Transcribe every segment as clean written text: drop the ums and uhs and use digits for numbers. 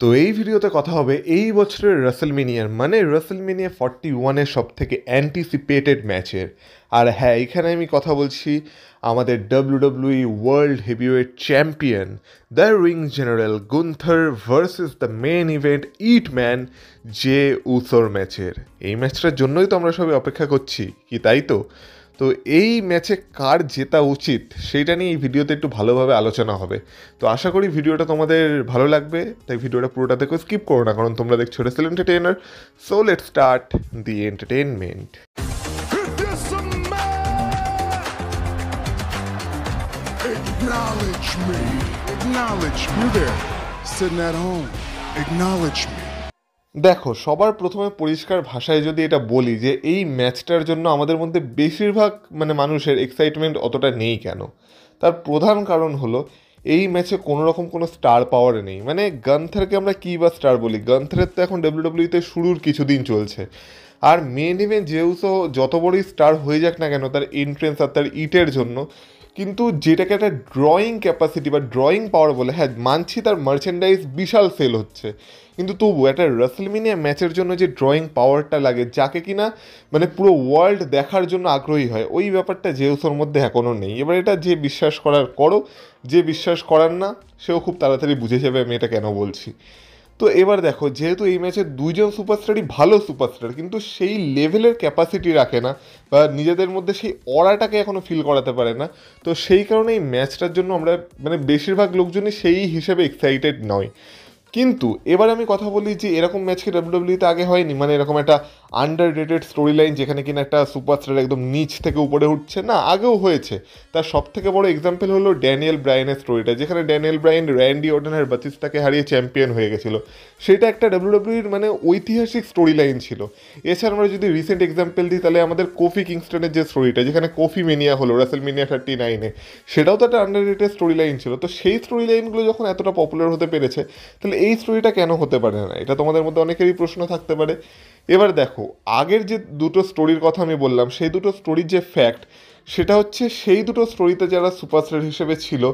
তো এই ভিডিওতে কথা হবে এই বছরের রাসেলমেনিয়ার মানে রাসেলমেনিয়া 41-এর সব থেকে অ্যান্টিসিপেটেড ম্যাচের। আর হ্যাঁ, এখানে আমি কথা বলছি আমাদের WWE world heavyweight champion the ring general Gunther versus the main event it man Jey উসোর ম্যাচের। এই ম্যাচটার জন্যই তো আমরা সবাই অপেক্ষা করছি, কি তাই তো? তো এই ম্যাচে কার জেতা উচিত সেইটা নিয়ে এই ভিডিওতে একটু ভালোভাবে আলোচনা হবে। তো আশা করি ভিডিওটা তোমাদের ভালো লাগবে, তাই ভিডিওটা পুরোটা দেখো, স্কিপ করো না, কারণ তোমরা দেখছো Rachel entertainer. So let's start the entertainment. Acknowledge me. Acknowledge me. You there, sitting at home. Acknowledge me. দেখো, সবার প্রথমে পরিষ্কার ভাষায় যদি এটা বলি যে এই ম্যাচটার জন্য আমাদের মধ্যে বেশিরভাগ মানুষের এক্সাইটমেন্ট অতটা নেই কেন, তার প্রধান কারণ হলো এই ম্যাচে কোনো রকম কোনো স্টার পাওয়ার নেই। গান্থারকে আমরা কী বা স্টার বলি? গান্থারের তো এখন ডাব্লিউডাব্লিউতে শুরুর কিছুদিন চলছে, আর মেন ইভেন্ট জেউসো যত বড়ই স্টার হয়ে যাক না কেন তার এন্ট্রেন্স আর তার ইটের জন্য, কিন্তু যেটাকে একটা ড্রয়িং ক্যাপাসিটি বা ড্রয়িং পাওয়ার বলে, হ্যাঁ মানছি তার মার্চেন্ডাইজ বিশাল সেল হচ্ছে, কিন্তু তবু একটা রাসেলমেনিয়া ম্যাচের জন্য যে ড্রয়িং পাওয়ারটা লাগে, যাকে কিনা পুরো ওয়ার্ল্ড দেখার জন্য আগ্রহী হয়, ওই ব্যাপারটা জেউসোর মধ্যে এখনও নেই। এবার এটা যে বিশ্বাস করার করো, যে বিশ্বাস করার না সেও খুব তাড়াতাড়ি বুঝে যাবে আমি এটা কেন বলছি। তো এবার দেখো, যেহেতু এই ম্যাচে দুইজন সুপারস্টারই ভালো সুপারস্টার, কিন্তু সেই লেভেলের ক্যাপাসিটি রাখে না বা নিজেদের মধ্যে সেই অরাটাকে এখনও ফিল করাতে পারে না, তো সেই কারণে এই ম্যাচটার জন্য আমরা বেশিরভাগ লোকজনই সেই হিসেবে এক্সাইটেড নয়। কিন্তু এবার আমি কথা বলি যে এরকম ম্যাচ কি ডাব্লিউডাব্লিউতে আগে হয়নি? এরকম একটা আন্ডার রেটেড স্টোরি লাইন যেখানে কিনা একটা সুপারস্টার একদম নিচ থেকে উপরে উঠছে, না আগেও হয়েছে। তার সব থেকে বড় এক্সাম্পল হলো ড্যানিয়েল ব্রায়ানের স্টোরিটা, যেখানে ড্যানিয়েল ব্রায়ান র্যান্ডি অর্টন আর বাতিস্তাকে হারিয়ে চ্যাম্পিয়ন হয়ে গেছিলো। সেটা একটা ডাব্লিউডাব্লিউর ঐতিহাসিক স্টোরি লাইন ছিল। এছাড়া আমরা যদি রিসেন্ট এক্সাম্পল দিই, তাহলে আমাদের কোফি কিংস্টনের যে স্টোরিটা, যেখানে কোফি মেনিয়া হলো রাসেলমেনিয়া 39-এ, সেটাও তো একটা আন্ডার রেটেড স্টোরি লাইন ছিল। তো সেই স্টোরি লাইনগুলো যখন এতটা পপুলার হতে পেরেছে, তাহলে এই স্টোরিটা কেন হতে পারে না? এটা তোমাদের মধ্যে অনেকেরই প্রশ্ন থাকতে পারে। এবার দেখো, আগের যে দুটো স্টোরির কথা আমি বললাম, সেই দুটো স্টোরির যে ফ্যাক্ট, সেটা হচ্ছে সেই দুটো স্টোরিতে যারা সুপারস্টার হিসেবে ছিল,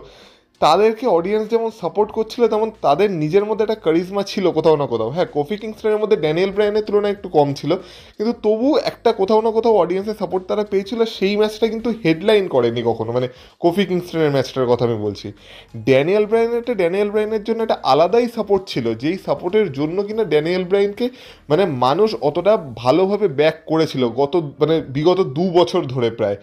তাদেরকে অডিয়েন্স যেমন সাপোর্ট করছিল, তেমন তাদের নিজের মধ্যে একটা কারিজমা ছিল কোথাও না কোথাও। হ্যাঁ, কোফি কিংস্টনের মধ্যে ড্যানিয়েল ব্রায়ানের তুলনায় একটু কম ছিল, কিন্তু তবু একটা কোথাও না কোথাও অডিয়েন্সের সাপোর্ট তারা পেয়েছিল। সেই ম্যাচটা কিন্তু হেডলাইন করেনি কখনো, কোফি কিংস্টনের ম্যাচটার কথা আমি বলছি। ড্যানিয়েল ব্রায়ানের জন্য একটা আলাদাই সাপোর্ট ছিল, যেই সাপোর্টের জন্য কিনা ড্যানিয়েল ব্রায়ানকে মানুষ অতটা ভালোভাবে ব্যাক করেছিল গত বিগত 2 বছর ধরে প্রায়।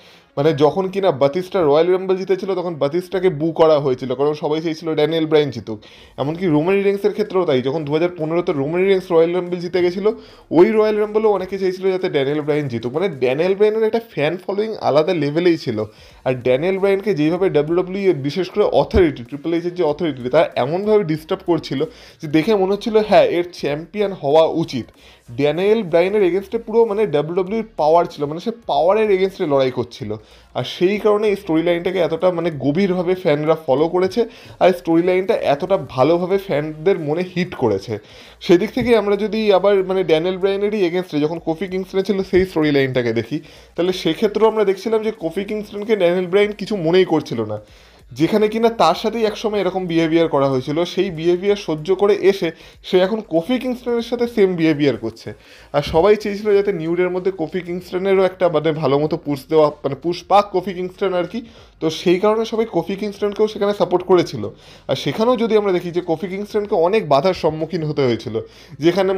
যখন কিনা বাতিস্টা রয়্যাল রাম্বল জিতেছিল, তখন বাতিস্টাকে বু করা হয়েছিল, কারণ সবাই চেয়েছিল ড্যানিয়েল ব্রায়ান জিতুক। এমনকি রোমান রিংসের ক্ষেত্রেও তাই, যখন 2015-তে রোমান রিংস রয়্যাল রাম্বল জিতে গেছিলো, ওই রয়্যাল রাম্বলও অনেকে চেয়েছিল যাতে ড্যানিয়েল ব্রায়ান জিতুক। ড্যানিয়েল ব্রায়ানের একটা ফ্যান ফলোয়িং আলাদা লেভেলেই ছিল। আর ড্যানিয়েল ব্রায়ানকে যেইভাবে ডাব্লিউডাব্লিউ বিশেষ করে অথরিটি, ট্রিপল এইচের যে অথরিটি, তারা এমনভাবে ডিস্টার্ব করছিল যে দেখে মনে হচ্ছিল হ্যাঁ এর চ্যাম্পিয়ন হওয়া উচিত। ড্যানিয়েল ব্রায়ানের এগেনস্টে পুরো ডাব্লিউডাব্লিউর পাওয়ার ছিল, সে পাওয়ারের এগেনস্টে লড়াই করছিল। আর সেই কারণে এই স্টোরি লাইনটাকে এতটা গভীরভাবে ফ্যানরা ফলো করেছে, আর স্টোরি লাইনটা এতটা ভালোভাবে ফ্যানদের মনে হিট করেছে। সেদিক থেকে আমরা যদি আবার ড্যানিয়েল ব্রায়ানেরই এগেনস্টে যখন কোফি কিংস্টনে ছিল সেই স্টোরি লাইনটাকে দেখি, তাহলে সেক্ষেত্রেও আমরা দেখছিলাম যে কোফি কিংস্টনকে ড্যানিয়েল ব্রায়ান কিছু মনেই করছিল না, যেখানে কিনা তার সাথেই একসময় এরকম বিহেভিয়ার করা হয়েছিল। সেই বিহেভিয়ার সহ্য করে এসে সে এখন কোফি কিংস্টনের সাথে সেম বিহেভিয়ার করছে। আর সবাই চেয়েছিল যাতে নিউডের মধ্যে কোফি কিংস্টনেরও একটা ভালো মতো পুশ দেওয়া, পুশ পাক কোফি কিংস্টন আর কি। তো সেই কারণে সবাই কোফি কিংস্টনকেও সেখানে সাপোর্ট করেছিল। আর সেখানেও যদি আমরা দেখি যে কোফি কিংস্টনকে অনেক বাধার সম্মুখীন হতে হয়েছিল, যেখানে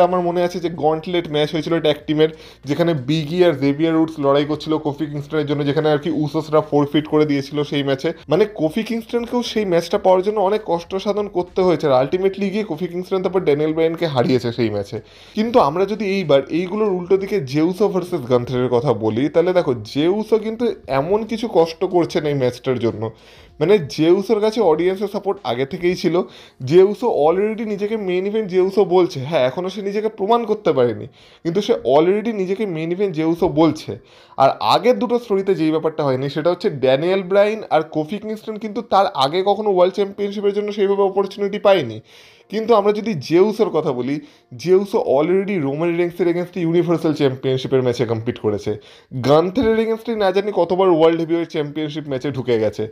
আমার মনে আছে যে গন্টলেট ম্যাচ হয়েছিল ট্যাগ টিমের, যেখানে বিগি আর জেভিয়ার উডস লড়াই করছিল কোফি কিংস্টনের জন্য, যেখানে আর কি উসোসরা ফোরফিট করে দিয়েছিল সেই ম্যাচে। কোফি কিংস্টনকেও সেই ম্যাচটা পাওয়ার জন্য অনেক কষ্ট সাধন করতে হয়েছে, আর আলটিমেটলি গিয়ে কোফি কিংস্টন তারপর ড্যানিয়েল ব্রায়ানকে হারিয়েছে সেই ম্যাচে। কিন্তু আমরা যদি এইবার এইগুলোর উল্টো দিকে জেউসো ভার্সেস গান্থারের কথা বলি, তাহলে দেখো জেউসো কিন্তু এমন কিছু কষ্ট করছেন এই ম্যাচটার জন্য। জেউসোর কাছে অডিয়েন্সের সাপোর্ট আগে থেকেই ছিল। জেউসো অলরেডি নিজেকে মেন ইভেন্ট জেউসো বলছে, হ্যাঁ এখনও সে নিজেকে প্রমাণ করতে পারেনি, কিন্তু সে অলরেডি নিজেকে মেন ইভেন্ট জেউসো বলছে। আর আগের দুটো স্টোরিতে যেই ব্যাপারটা হয়নি, সেটা হচ্ছে ড্যানিয়েল ব্রায়ান আর কোফি কিংস্টন কিন্তু তার আগে কখনো ওয়ার্ল্ড চ্যাম্পিয়নশিপের জন্য সেইভাবে অপরচুনিটি পায়নি, কিন্তু আমরা যদি জেউসের কথা বলি, জেউসও অলরেডি রোমান রিংসের এগেনস্টে ইউনিভার্সাল চ্যাম্পিয়নশিপের ম্যাচে কম্পিট করেছে, গান্থারের এগেনস্টে না জানি কতবার ওয়ার্ল্ড হেভিওয়েট চ্যাম্পিয়নশিপ ম্যাচে ঢুকে গেছে।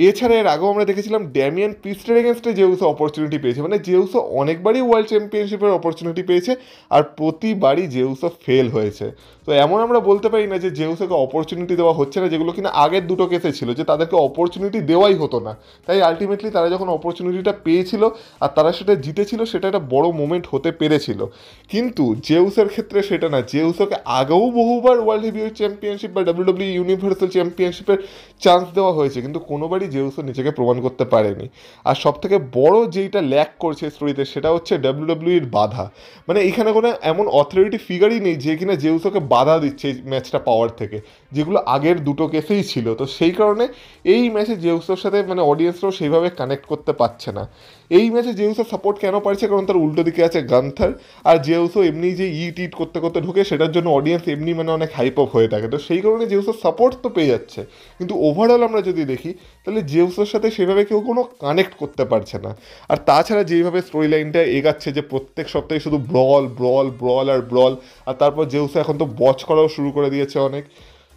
এছাড়া এর আগেও আমরা দেখেছিলাম ড্যামিয়ান প্রিস্টের এগেনস্টে জেউসও অপরচুনিটি পেয়েছে, মানে জেউসও অনেকবারই ওয়ার্ল্ড চ্যাম্পিয়নশিপের অপরচুনিটি পেয়েছে আর প্রতিবারই জেউসও ফেল হয়েছে। তো এমন আমরা বলতে পারি না যে জেউসকে অপরচুনিটি দেওয়া হচ্ছে না, যেগুলো কিনা আগের দুটো কেসে ছিল যে তাদেরকে অপরচুনিটি দেওয়াই হতো না। তাই আলটিমেটলি তারা যখন অপরচুনিটিটা পেয়েছিল আর তারা সেটা জিতেছিল, সেটা একটা বড় মোমেন্ট হতে পেরেছিল। কিন্তু জেউসের ক্ষেত্রে সেটা না, জেউসকে আগেও বহুবার ওয়ার্ল্ড হেভিওয়েট চ্যাম্পিয়নশিপ বা ডাব্লিউডাব্লিউ ইউনিভার্সাল চ্যাম্পিয়নশিপের চান্স দেওয়া হয়েছে, কিন্তু কোনোবারই জেউসও নিজেকে প্রমাণ করতে পারেনি। আর সব থেকে বড় যেইটা ল্যাক করছে স্টোরিতে সেটা হচ্ছে ডাব্লিউডাব্লিউর বাধা। মানে এখানে কোনো এমন অথরিটি ফিগারই নেই যে কিনা জেউসকে বাধা দিচ্ছে এই ম্যাচটা পাওয়ার থেকে, যেগুলো আগের দুটো কেসেই ছিল। তো সেই কারণে এই ম্যাচে জেউসের সাথে মানে অডিয়েন্সরাও সেইভাবে কানেক্ট করতে পারছে না। এই ম্যাচে জেউসের সাপোর্ট কেন পারছে, কারণ তার উল্টো দিকে আছে গান্থার, আর জেউসও এমনি যে ইট করতে করতে ঢুকে সেটার জন্য অডিয়েন্স এমনি মানে অনেক হাইপ আপ হয়ে থাকে। তো সেই কারণে জেউসের সাপোর্ট তো পেয়ে যাচ্ছে, কিন্তু ওভারঅল আমরা যদি দেখি তাহলে জেউসের সাথে সেভাবে কেউ কোনো কানেক্ট করতে পারছে না। আর তাছাড়া যেইভাবে স্টোরি লাইনটা এগাচ্ছে যে প্রত্যেক সপ্তাহে শুধু ব্রল ব্রল ব্রল আর ব্রল, আর তারপর জেউস এখন তো বচ করাও শুরু করে দিয়েছে অনেক।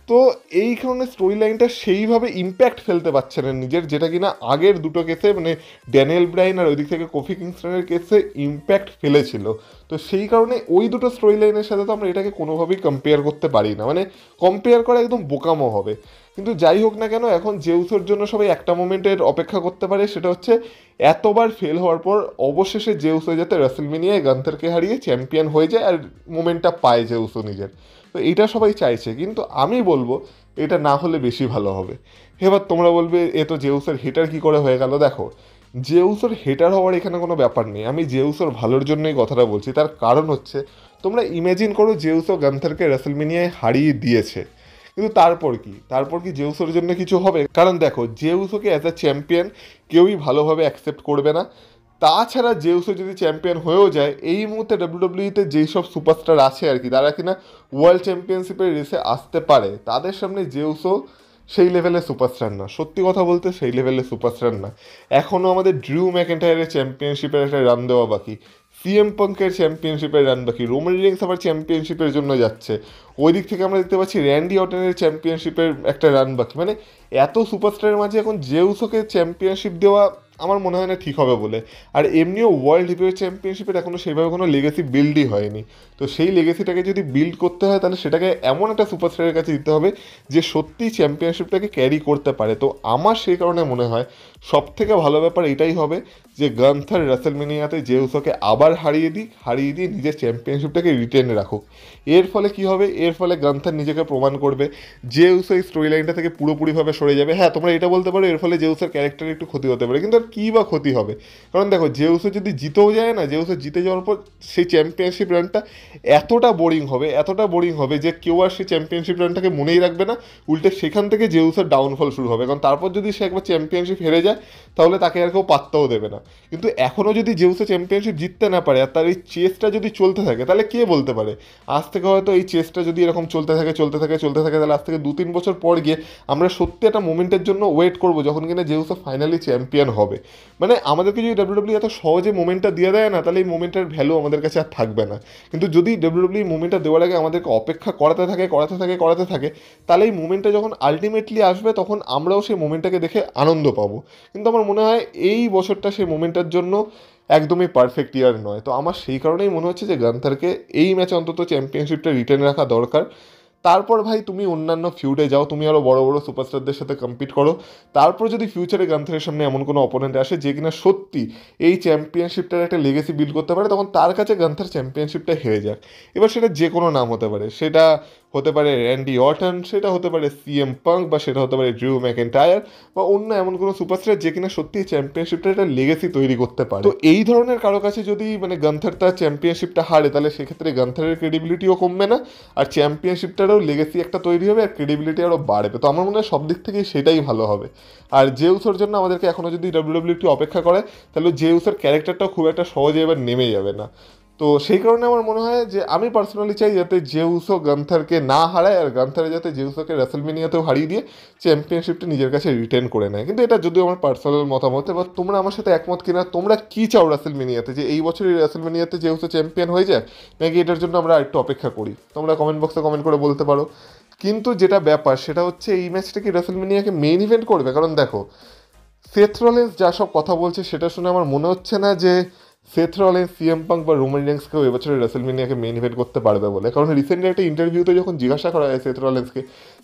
তো এই কারণে স্টোরি লাইনটা সেইভাবে ইম্প্যাক্ট ফেলতে পারছে না নিজের, যেটা কিনা আগের দুটো কেসে মানে ড্যানিয়েল ব্রাইন আর ওই দিক থেকে কোফি কিংস্টনের কেসে ইম্প্যাক্ট ফেলেছিল। তো সেই কারণে ওই দুটো স্টোরি লাইনের সাথে তো আমরা এটাকে কোনোভাবেই কম্পেয়ার করতে পারি না, মানে কম্পেয়ার করা একদম বোকামো হবে। কিন্তু যাই হোক না কেন, এখন জেউসের জন্য সবাই একটা মোমেন্টের অপেক্ষা করতে পারে, সেটা হচ্ছে এতবার ফেল হওয়ার পর অবশেষে জেউস হয়ে যাতে রাসেলমেনিয়ায় গান্থারকে হারিয়ে চ্যাম্পিয়ন হয়ে যায় আর মোমেন্টটা পায় জেউসও নিজের। তো এটা সবাই চাইছে, কিন্তু আমি বলবো এটা না হলে বেশি ভালো হবে। এবার তোমরা বলবে এ তো জেউসের হেটার কী করে হয়ে গেল। দেখো, জেউসের হেটার হওয়ার এখানে কোনো ব্যাপার নেই, আমি জেউসের ভালোর জন্যই কথাটা বলছি। তার কারণ হচ্ছে, তোমরা ইমেজিন করো জেউসও গান্থারকে রাসেলমেনিয়ায় হারিয়ে দিয়েছে, কিন্তু তারপর কি জেউসের জন্য কিছু হবে? কারণ দেখো, জেউসকে অ্যাজ আ চ্যাম্পিয়ন কেউই ভালোভাবে অ্যাকসেপ্ট করবে না। তাছাড়া জেউসও যদি চ্যাম্পিয়ন হয়েও যায়, এই মুহূর্তে ডাব্লিউডাব্লিউতে যেই সব সুপারস্টার আছে আর কি, তারা কিনা ওয়ার্ল্ড চ্যাম্পিয়নশিপের রেসে আসতে পারে, তাদের সামনে জেউসও সেই লেভেলের সুপারস্টার না। সত্যি কথা বলতে সেই লেভেলের সুপারস্টার না। এখনও আমাদের ড্রিউ ম্যাকেন্টায়ারের চ্যাম্পিয়নশিপের একটা রান দেওয়া বাকি, সিএম পাঙ্কের চ্যাম্পিয়নশিপের রান বাকি, রোমান রিংস আবার চ্যাম্পিয়নশিপের জন্য যাচ্ছে, ওই দিক থেকে আমরা দেখতে পাচ্ছি র্যান্ডি অর্টনের চ্যাম্পিয়নশিপের একটা রান বাকি। মানে এত সুপারস্টারের মাঝে এখন জেউসকে চ্যাম্পিয়নশিপ দেওয়া আমার মনে হয় না ঠিক হবে বলে। আর এমনিও ওয়ার্ল্ড হেভিওয়েট চ্যাম্পিয়নশিপের এখনও সেইভাবে কোনো লেগেসি বিল্ডই হয়নি। তো সেই লেগেসিটাকে যদি বিল্ড করতে হয়, তাহলে সেটাকে এমন একটা সুপারস্টারের কাছে দিতে হবে যে সত্যিই চ্যাম্পিয়নশিপটাকে ক্যারি করতে পারে। তো আমার সেই কারণে মনে হয় সব থেকে ভালো ব্যাপার এটাই হবে যে গান্থার রাসেলমেনিয়াতে জেউসকে আবার হারিয়ে দিয়ে নিজের চ্যাম্পিয়নশিপটাকে রিটেনে রাখুক। এর ফলে কি হবে? এর ফলে গান্থার নিজেকে প্রমাণ করবে, জেউস এই স্টোরি লাইনটা থেকে পুরোপুরিভাবে সরে যাবে। হ্যাঁ, তোমরা এটা বলতে পারো এর ফলে জেউসের ক্যারেক্টারে একটু ক্ষতি হতে পারে, কিন্তু আর কী বা ক্ষতি হবে? কারণ দেখো, জেউসে যদি জিতেও যায় না, জেউসে জিতে যাওয়ার পর সেই চ্যাম্পিয়নশিপ রানটা এতটা বোরিং হবে যে কেউ আর সেই চ্যাম্পিয়নশিপ রানটাকে মনেই রাখবে না। উল্টে সেখান থেকে জেউসের ডাউনফল শুরু হবে, কারণ তারপর যদি সে একবার চ্যাম্পিয়নশিপ হেরে যায় তাহলে তাকে আর কেউ পাত্তাও দেবে না। কিন্তু এখনও যদি জেউসে চ্যাম্পিয়নশিপ জিততে না পারে আর তার এই চেসটা যদি চলতে থাকে, তাহলে কে বলতে পারে আজ থেকে হয়তো এই চেসটা যদি এরকম চলতে থাকে তাহলে আজ থেকে 2-3 বছর পর গিয়ে আমরা সত্যি একটা মোমেন্টের জন্য ওয়েট করবো যখন কিনা জেউসে ফাইনালি চ্যাম্পিয়ন হবে। মানে আমাদেরকে যদি ডাব্লিউডাব্লিউ এত সহজে মোমেন্টটা দিয়ে দেয় না, তাহলে এই মোমেন্টের ভ্যালু আমাদের কাছে আর থাকবে না। কিন্তু যদি ডাব্লিউডাব্লিউ মোমেন্টটা দেওয়ার আগে আমাদেরকে অপেক্ষা করাতে থাকে, তাহলে এই মোমেন্টটা যখন আলটিমেটলি আসবে তখন আমরাও সেই মোমেন্টটাকে দেখে আনন্দ পাবো। কিন্তু আমার মনে হয় এই বছরটা সেই মোমেন্টটার জন্য একদমই পারফেক্ট ইয়ার নয়। তো আমার সেই কারণেই মনে হচ্ছে যে গান্থারকে এই ম্যাচে অন্তত চ্যাম্পিয়নশিপটা রিটেন রাখা দরকার। তারপর ভাই তুমি অন্যান্য ফিউডে যাও, তুমি আরও বড় বড় সুপারস্টারদের সাথে কম্পিট করো। তারপর যদি ফিউচারে গান্থারের সামনে এমন কোনো অপোনেন্ট আসে যে কিনা সত্যি এই চ্যাম্পিয়নশিপটার একটা লেগেসি বিল্ড করতে পারে, তখন তার কাছে গান্থার চ্যাম্পিয়নশিপটা হেরে যাক। এবার সেটা যে কোনো নাম হতে পারে, সেটা হতে পারে র্যান্ডি অর্টন, সেটা হতে পারে সিএম পাঙ্ক, বা সেটা হতে পারে ড্রিউ ম্যাকেন্টায়ার, বা অন্য এমন কোনো সুপারস্টার যে কিনা সত্যি চ্যাম্পিয়নশিপটা একটা লেগেসি তৈরি করতে পারে। তো এই ধরনের কারো কাছে যদি মানে গান্থার তার চ্যাম্পিয়নশিপটা হারে, তাহলে সেক্ষেত্রে গান্থারের ক্রেডিবিলিটিও কমবে না, আর চ্যাম্পিয়নশিপটারও লেগেসি একটা তৈরি হবে, আর ক্রেডিবিলিটি আরও বাড়বে। তো আমার মনে হয় সব দিক থেকেই সেটাই ভালো হবে। আর জেউসের জন্য আমাদেরকে এখনও যদি ডাব্লিউডাব্লিউ একটু অপেক্ষা করে, তাহলে জেউসের ক্যারেক্টারটাও খুব একটা সহজে এবার নেমে যাবে না। তো তো সেই কারণে আমার মনে হয় যে আমি পার্সোনালি চাই যাতে জেউসো গান্থারকে না হারায়, আর গান্থারে যাতে জেউসোকে রেসলমেনিয়াতেও হারিয়ে দিয়ে চ্যাম্পিয়নশিপটা নিজের কাছে রিটেন করে নেয়। কিন্তু এটা যদিও আমার পার্সোনাল মতামত, এবার তোমরা আমার সাথে একমত কিনা, তোমরা কি চাও রেসলমেনিয়াতে, যে এই বছরই রেসলমেনিয়াতে জেউসো চ্যাম্পিয়ন হয়ে যাক, নাকি এটার জন্য আমরা একটু অপেক্ষা করি? তোমরা কমেন্ট বক্সে কমেন্ট করে বলতে পারো। কিন্তু যেটা ব্যাপার সেটা হচ্ছে এই ম্যাচটা কি রেসলমেনিয়াকে মেইন ইভেন্ট করবে? কারণ দেখো সেথ রলিন্স যা সব কথা বলছে সেটা শুনে আমার মনে হচ্ছে না যে সেথ রলিন্স, সিএম পাঙ্ক বা রোমান রিন্সকেও এবছরের রেসলমেনিয়াকে মেইন ইভেন্ট করতে পারবে বলে। কারণ রিসেন্টলি একটা ইন্টারভিউতে যখন জিজ্ঞাসা করা হয় সেথ রলিন্সকে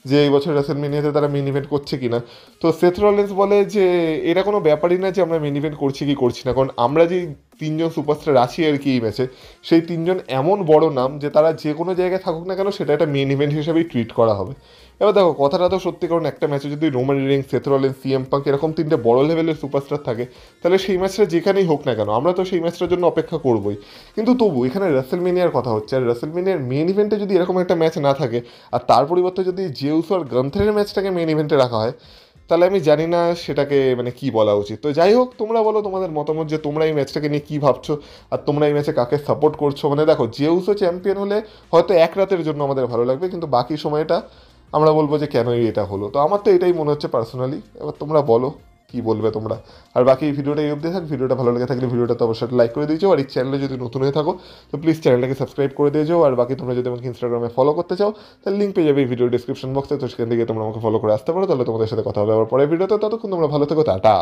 যে এই বছর রেসলমেনিয়াতে তারা মেইন ইভেন্ট করছে কিনা, তো সেথ রলিন্স বলে যে এটা কোনো ব্যাপারই না যে আমরা মেইন ইভেন্ট করছি কি করছি না, কারণ আমরা যে তিনজন সুপারস্টার আছি আর কি এই ম্যাচে, সেই তিনজন এমন বড় নাম যে তারা যে কোনো জায়গায় থাকুক না কেন সেটা একটা মেইন ইভেন্ট হিসেবেই ট্রিট করা হবে। এবার দেখো কথাটা তো সত্যি, কারণ একটা ম্যাচে যদি Roman rinse, Seth Rollins, CM punk এরকম তিনটে বড় লেভেলের সুপারস্টার থাকে, তাহলে সেই ম্যাচটা যেখানেই হোক না কেন আমরা তো সেই ম্যাচটার জন্য অপেক্ষা করবোই। কিন্তু তবু এখানে রেসলমেনিয়ার কথা হচ্ছে, আর রেসলমেনিয়ার মেইন ইভেন্টে যদি এরকম একটা ম্যাচ না থাকে, আর তার পরিবর্তে যদি জেউসো আর গান্থারের ম্যাচটাকে মেইন ইভেন্টে রাখা হয়, তাহলে আমি জানি না সেটাকে মানে কি বলা উচিত। তো যাই হোক, তোমরা বলো তোমাদের মতামত, যে তোমরা এই ম্যাচটাকে নিয়ে কী ভাবছো, আর তোমরা এই ম্যাচে কাকে সাপোর্ট করছো। মানে দেখো জেউসো চ্যাম্পিয়ন হলে হয়তো এক রাতের জন্য আমাদের ভালো লাগবে, কিন্তু বাকি সময়টা আমরা বলবো যে কেনই এটা হলো। তো আমার তো এটাই মনে হচ্ছে পার্সোনালি। এবার তোমরা বলো কি বলবে তোমরা। আর বাকি ভিডিওটা এই অবধি থাক। ভিডিওটা ভালো লেগে থাকলে ভিডিওটা তো অবশ্যই লাইক করে দিয়েছো, আর এই চ্যানেলে যদি নতুন হয়ে থাকো তো প্লিজ চ্যানেলটাকে সাবস্ক্রাইব করে দিয়েছো। আর বাকি তোমরা যদি আমাকে ইনস্টাগ্রামে ফলো করতে চাও তাহলে লিঙ্ক পেয়ে যাবে এই ভিডিও ডিসক্রিপশন বক্সে, তো সেখান থেকে তোমরা আমাকে ফলো করে আসতে পারো। তাহলে তোমাদের সাথে কথা হবে আবার পরের ভিডিওতে। ততক্ষণ তোমরা ভালো থেকো, টাটা।